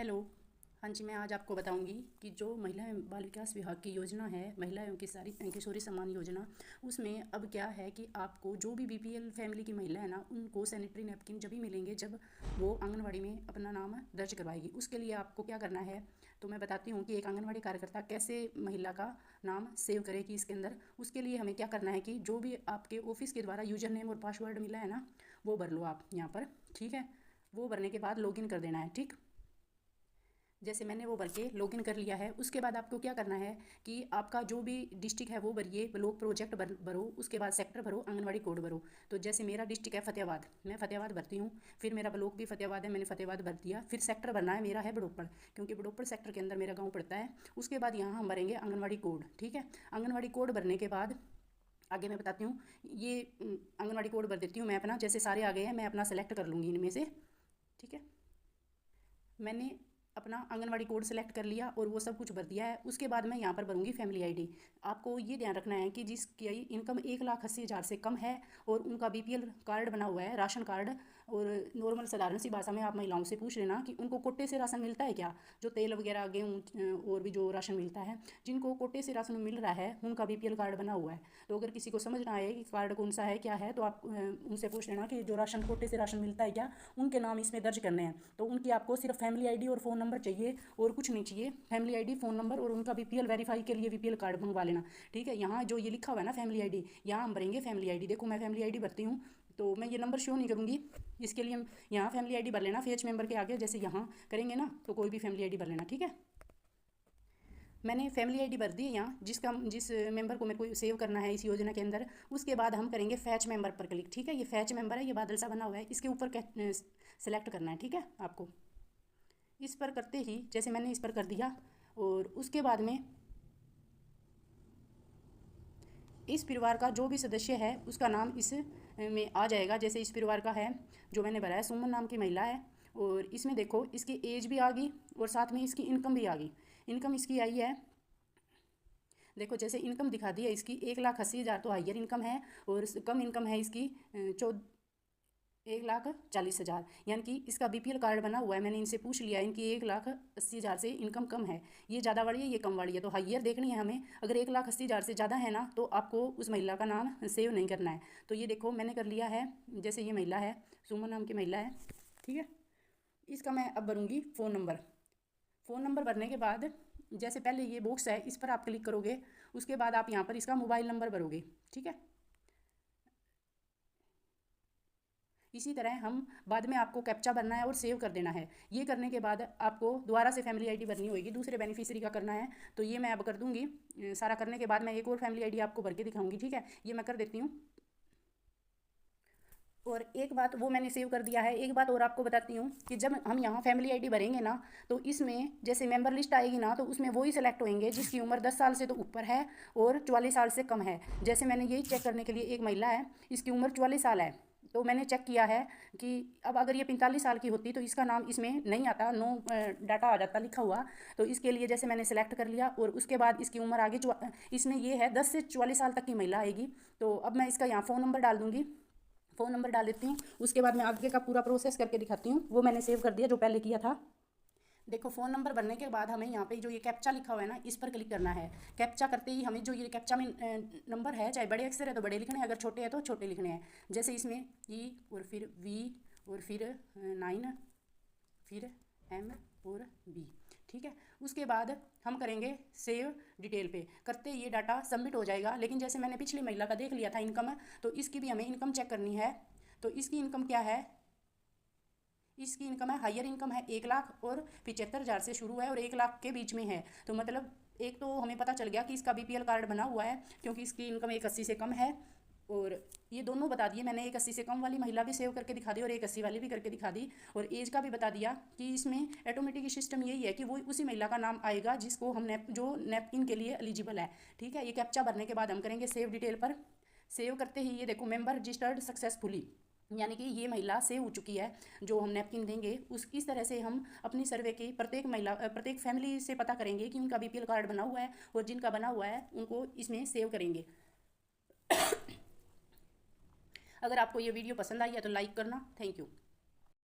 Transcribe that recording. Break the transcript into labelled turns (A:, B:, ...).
A: Hello. हाँ जी, मैं आज आपको बताऊंगी कि जो महिला एवं बाल विकास विभाग की योजना है, महिला एवं किशोरी सम्मान योजना, उसमें अब क्या है कि आपको जो भी बीपीएल फैमिली की महिला है ना, उनको सैनिटरी नैपकिन जब भी मिलेंगे जब वो आंगनवाड़ी में अपना नाम दर्ज करवाएगी। उसके लिए आपको क्या करना है, तो मैं बताती हूँ कि एक आंगनवाड़ी कार्यकर्ता कैसे महिला का नाम सेव करेगी इसके अंदर। उसके लिए हमें क्या करना है कि जो भी आपके ऑफिस के द्वारा यूजर नेम और पासवर्ड मिला है ना, वो भर लो आप यहाँ पर। ठीक है, वो भरने के बाद लॉगिन कर देना है। ठीक, जैसे मैंने वो भर के लॉगिन कर लिया है, उसके बाद आपको क्या करना है कि आपका जो भी डिस्ट्रिक्ट है वो भरिए, ब्लॉक प्रोजेक्ट भरो, उसके बाद सेक्टर भरो, आंगनवाड़ी कोड भरो। तो जैसे मेरा डिस्ट्रिक्ट है फतेहाबाद, मैं फतेहाबाद भरती हूँ। फिर मेरा ब्लॉक भी फतेहाबाद है, मैंने फतेहाबाद भर दिया। फिर सेक्टर भरना है, मेरा है बड़ोपड़, क्योंकि बड़ोपड़ सेक्टर के अंदर मेरा गाँव पड़ता है। उसके बाद यहाँ हम भरेंगे आंगनवाड़ी कोड। ठीक है, आंगनवाड़ी कोड भरने के बाद आगे मैं बताती हूँ। ये आंगनवाड़ी कोड भर देती हूँ मैं अपना, जैसे सारे आ गए हैं मैं अपना सेलेक्ट कर लूँगी इनमें से। ठीक है, मैंने अपना आंगनवाड़ी कोड सेलेक्ट कर लिया और वो सब कुछ भर दिया है। उसके बाद मैं यहाँ पर भरूंगी फैमिली आईडी। आपको ये ध्यान रखना है कि जिसकी इनकम 1,80,000 से कम है और उनका बीपीएल कार्ड बना हुआ है, राशन कार्ड, और नॉर्मल साधारण सी भाषा में आप महिलाओं से पूछ लेना कि उनको कोटे से राशन मिलता है क्या, जो तेल वगैरह गेहूँ और भी जो राशन मिलता है। जिनको कोटे से राशन मिल रहा है उनका बीपीएल कार्ड बना हुआ है। तो अगर किसी को समझ ना आए कि कार्ड कौन सा है क्या है, तो आप उनसे पूछ लेना कि जो राशन कोटे से राशन मिलता है क्या, उनके नाम इसमें दर्ज करने हैं। तो उनकी आपको सिर्फ फैमिली आईडी और फ़ोन नंबर चाहिए और कुछ नहीं चाहिए। फैमिली आईडी, फ़ोन नंबर और उनका बीपीएल वेरीफाई के लिए बीपीएल कार्ड मंगवा लेना। ठीक है, यहाँ जो ये लिखा हुआ है ना फैमिली आईडी, यहाँ हम भरेंगे फैमिली आईडी। देखो मैं फैमिली आईडी भरती हूँ, तो मैं ये नंबर शो नहीं करूँगी। इसके लिए हम यहाँ फैमिली आईडी भर लेना, फेच मेंबर के आगे जैसे यहाँ करेंगे ना, तो कोई भी फैमिली आईडी भर लेना। ठीक है, मैंने फैमिली आईडी भर दी है यहाँ, जिस मेंबर को मेरे को सेव करना है इस योजना के अंदर। उसके बाद हम करेंगे फैच मेंबर पर क्लिक। ठीक है, ये फैच मेंबर है, ये बादल सा बना हुआ है, इसके ऊपर सेलेक्ट करना है। ठीक है, आपको इस पर करते ही जैसे मैंने इस पर कर दिया, और उसके बाद में इस परिवार का जो भी सदस्य है उसका नाम इस में आ जाएगा। जैसे इस परिवार का है जो मैंने भरा है, सुमन नाम की महिला है, और इसमें देखो इसकी एज भी आ गई और साथ में इसकी इनकम भी आ गई। इनकम इसकी आई है, देखो जैसे इनकम दिखा दी है इसकी 1,80,000 तो हाइयर इनकम है, और कम इनकम है इसकी 1,40,000। यानी कि इसका बीपीएल कार्ड बना हुआ है, मैंने इनसे पूछ लिया, इनकी 1,80,000 से इनकम कम है। ये ज़्यादा वाली है, ये कम वाली है, तो हाइयर देखनी है हमें। अगर 1,80,000 से ज़्यादा है ना, तो आपको उस महिला का नाम सेव नहीं करना है। तो ये देखो मैंने कर लिया है। जैसे ये महिला है, सुमन नाम की महिला है। ठीक है, इसका मैं अब भरूँगी फ़ोन नंबर। फ़ोन नंबर भरने के बाद जैसे पहले ये बॉक्स है, इस पर आप क्लिक करोगे, उसके बाद आप यहाँ पर इसका मोबाइल नंबर भरोगे। ठीक है, इसी तरह हम बाद में आपको कैप्चा भरना है और सेव कर देना है। ये करने के बाद आपको दोबारा से फैमिली आईडी भरनी होगी, दूसरे बेनिफिशियरी का करना है। तो ये मैं अब कर दूंगी। सारा करने के बाद मैं एक और फैमिली आईडी आपको भर के दिखाऊंगी। ठीक है, ये मैं कर देती हूँ। और एक बात, वो मैंने सेव कर दिया है। एक बात और आपको बताती हूँ कि जब हम यहाँ फैमिली आईडी भरेंगे ना, तो इसमें जैसे मेंबर लिस्ट आएगी ना, तो उसमें वही सिलेक्ट होंगे जिसकी उम्र 10 साल से तो ऊपर है और 44 साल से कम है। जैसे मैंने यही चेक करने के लिए, एक महिला है, इसकी उम्र 44 साल है, तो मैंने चेक किया है कि अब अगर ये 45 साल की होती तो इसका नाम इसमें नहीं आता, नो डाटा आ जाता लिखा हुआ। तो इसके लिए जैसे मैंने सेलेक्ट कर लिया, और उसके बाद इसकी उम्र आगे इसमें ये है 10 से 44 साल तक की महिला आएगी। तो अब मैं इसका यहाँ फ़ोन नंबर डाल दूँगी, फ़ोन नंबर डाल देती हूँ। उसके बाद मैं आगे का पूरा प्रोसेस करके दिखाती हूँ। वो मैंने सेव कर दिया जो पहले किया था। देखो फ़ोन नंबर भरने के बाद हमें यहाँ पे जो ये कैप्चा लिखा हुआ है ना, इस पर क्लिक करना है। कैप्चा करते ही हमें जो ये कैप्चा में नंबर है, चाहे बड़े अक्षर है तो बड़े लिखने हैं, अगर छोटे हैं तो छोटे लिखने हैं। जैसे इसमें ई और फिर वी और फिर 9, फिर एम और बी। ठीक है, उसके बाद हम करेंगे सेव डिटेल पे। करते ये डाटा सबमिट हो जाएगा। लेकिन जैसे मैंने पिछली महिला का देख लिया था इनकम, तो इसकी भी हमें इनकम चेक करनी है। तो इसकी इनकम क्या है, इसकी इनकम है, हाइयर इनकम है, 1,75,000 से शुरू है और 1,00,000 के बीच में है। तो मतलब एक तो हमें पता चल गया कि इसका बीपीएल कार्ड बना हुआ है, क्योंकि इसकी इनकम 1,80 से कम है। और ये दोनों बता दिए मैंने, 1,80 से कम वाली महिला भी सेव करके दिखा दी और 1,80 वाली भी करके दिखा दी। और एज का भी बता दिया कि इसमें ऑटोमेटिक सिस्टम यही है कि वो उसी महिला का नाम आएगा जिसको हम जो नैपकिन के लिए एलिजिबल है। ठीक है, ये कैप्चा भरने के बाद हम करेंगे सेव डिटेल पर। सेव करते ही ये देखो मेंबर रजिस्टर्ड सक्सेसफुली, यानी कि ये महिला सेव हो चुकी है। जो हम नैपकिन देंगे उस इस तरह से हम अपनी सर्वे की प्रत्येक फैमिली से पता करेंगे कि उनका बीपीएल कार्ड बना हुआ है, और जिनका बना हुआ है उनको इसमें सेव करेंगे। अगर आपको ये वीडियो पसंद आई है तो लाइक करना। Thank you.